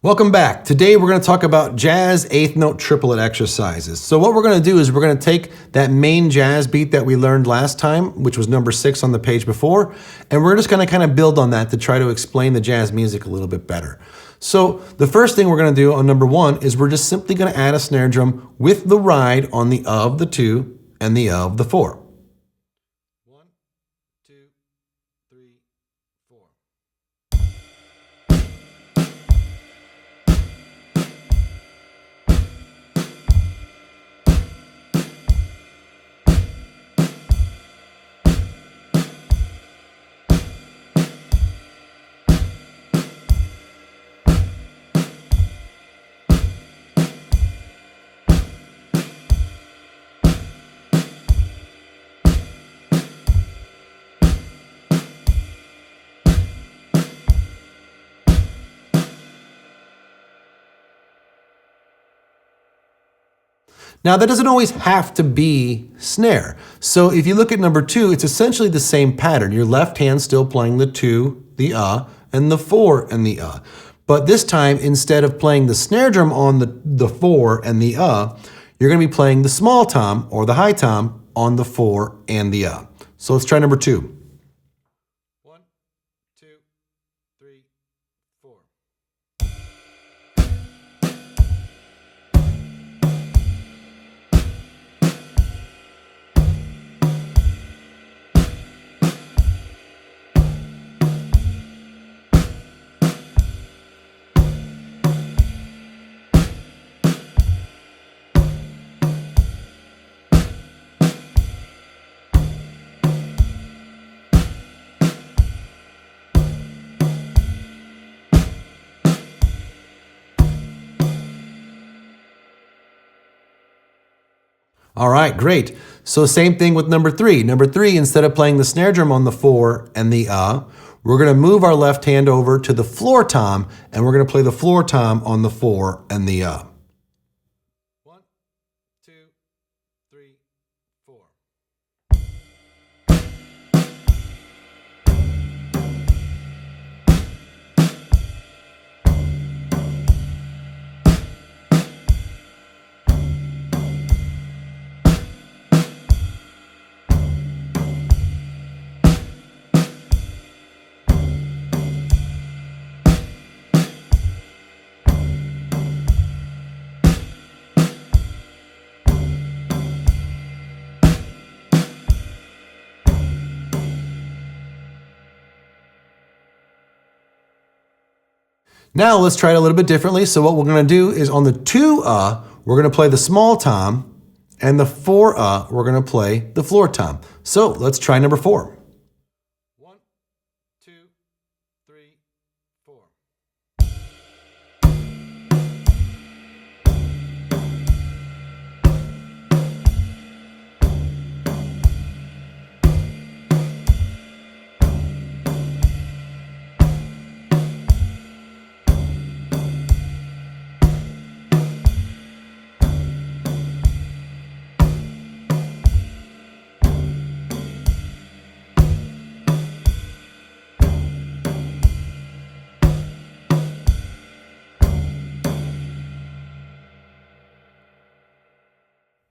Welcome back. Today we're going to talk about jazz eighth note triplet exercises. So what we're going to do is we're going to take that main jazz beat that we learned last time, which was number 6 on the page before, and we're just going to kind of build on that to try to explain the jazz music a little bit better. So the first thing we're going to do on number 1 is we're just simply going to add a snare drum with the ride on the of the 2 and the of the 4. 1, 2, 3, 4. Now that doesn't always have to be snare. So if you look at number 2, it's essentially the same pattern. Your left hand still playing the 2, the and the 4 and the But this time, instead of playing the snare drum on the 4 and the you're going to be playing the small tom or the high tom on the 4 and the So let's try number 2. 1, 2, 3, 4. All right, great. So same thing with number 3. Number 3, instead of playing the snare drum on the 4 and the we're going to move our left hand over to the floor tom, and we're going to play the floor tom on the 4 and the 1, 2, 3, 4. Now let's try it a little bit differently. So what we're going to do is on the 2 we're going to play the small tom, and the 4 we're going to play the floor tom. So let's try number 4. 1, 2, 3, 4.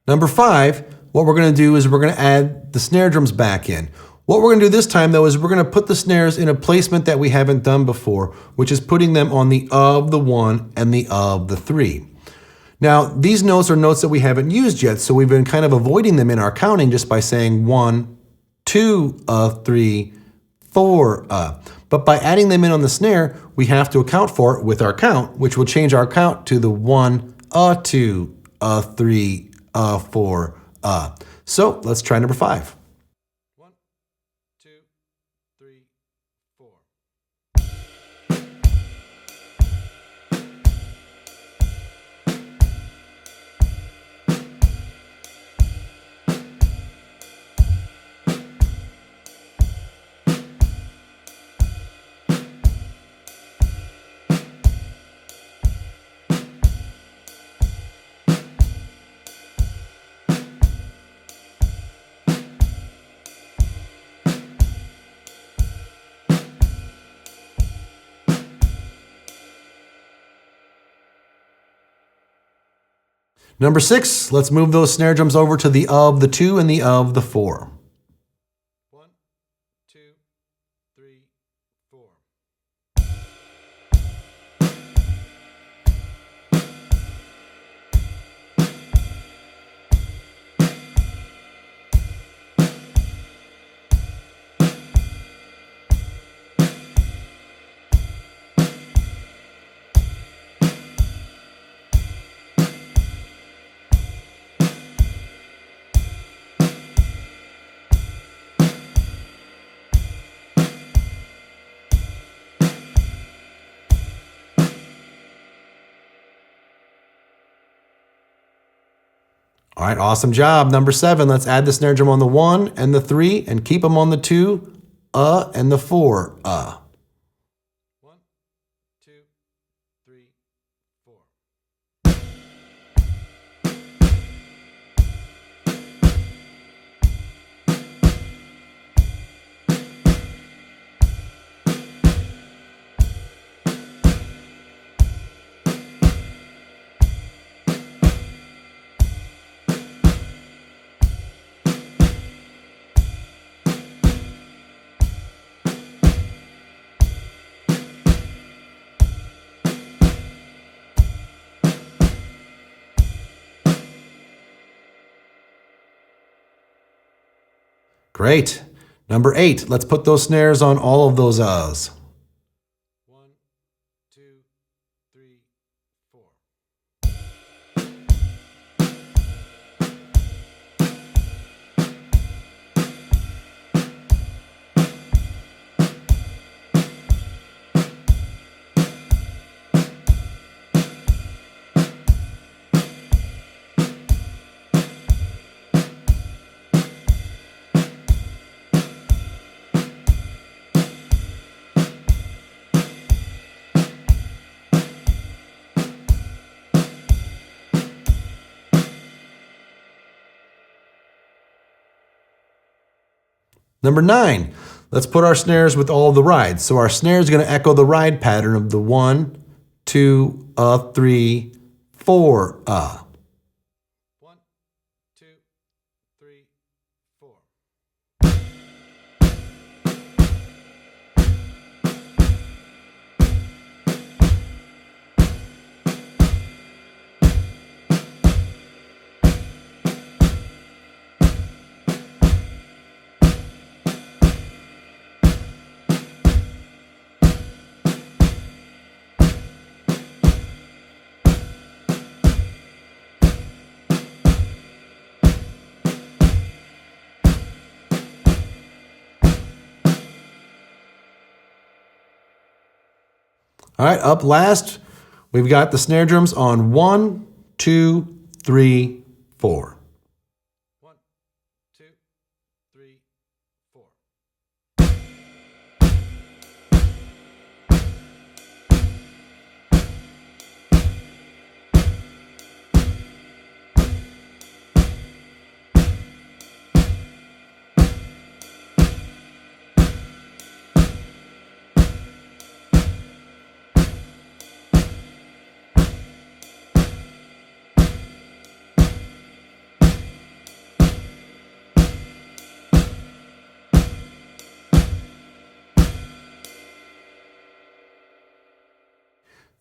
Number 5, what we're going to do is we're going to add the snare drums back in. What we're going to do this time, though, is we're going to put the snares in a placement that we haven't done before, which is putting them on the of the 1 and the of the 3. Now, these notes are notes that we haven't used yet, so we've been kind of avoiding them in our counting just by saying 1, 2, 3, 4, But by adding them in on the snare, we have to account for it with our count, which will change our count to the 1, 2, 3, 4, So let's try number 5. 1, 2, 3, 4. Number 6, let's move those snare drums over to the of the 2 and the of the 4. 1, 2, 3, 4. All right, awesome job. Number 7, let's add the snare drum on the 1 and the 3 and keep them on the 2, and the 4, 1, 2, 3, 4. Great. Number 8, let's put those snares on all of those uhs. 1, 2, 3, 4. Number 9, let's put our snares with all of the rides. So our snare is going to echo the ride pattern of the 1, 2, 3, 4, 1, 2, 3, 4. All right, up last, we've got the snare drums on 1, 2, 3, 4. 1, 2, 3, 4.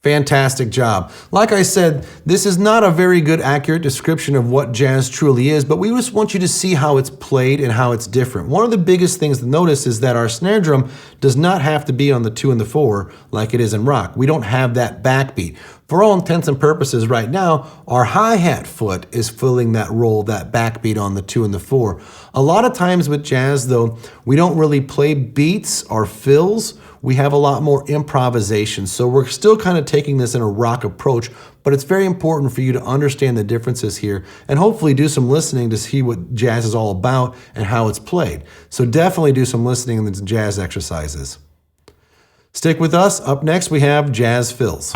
Fantastic job. Like I said, this is not a very good accurate description of what jazz truly is, but we just want you to see how it's played and how it's different. One of the biggest things to notice is that our snare drum does not have to be on the 2 and the 4 like it is in rock. We don't have that backbeat. For all intents and purposes right now, our hi-hat foot is filling that role, that backbeat on the 2 and the 4. A lot of times with jazz though, we don't really play beats or fills. We have a lot more improvisation. So we're still kind of taking this in a rock approach, but it's very important for you to understand the differences here and hopefully do some listening to see what jazz is all about and how it's played. So definitely do some listening in the jazz exercises. Stick with us. Up next, we have jazz fills.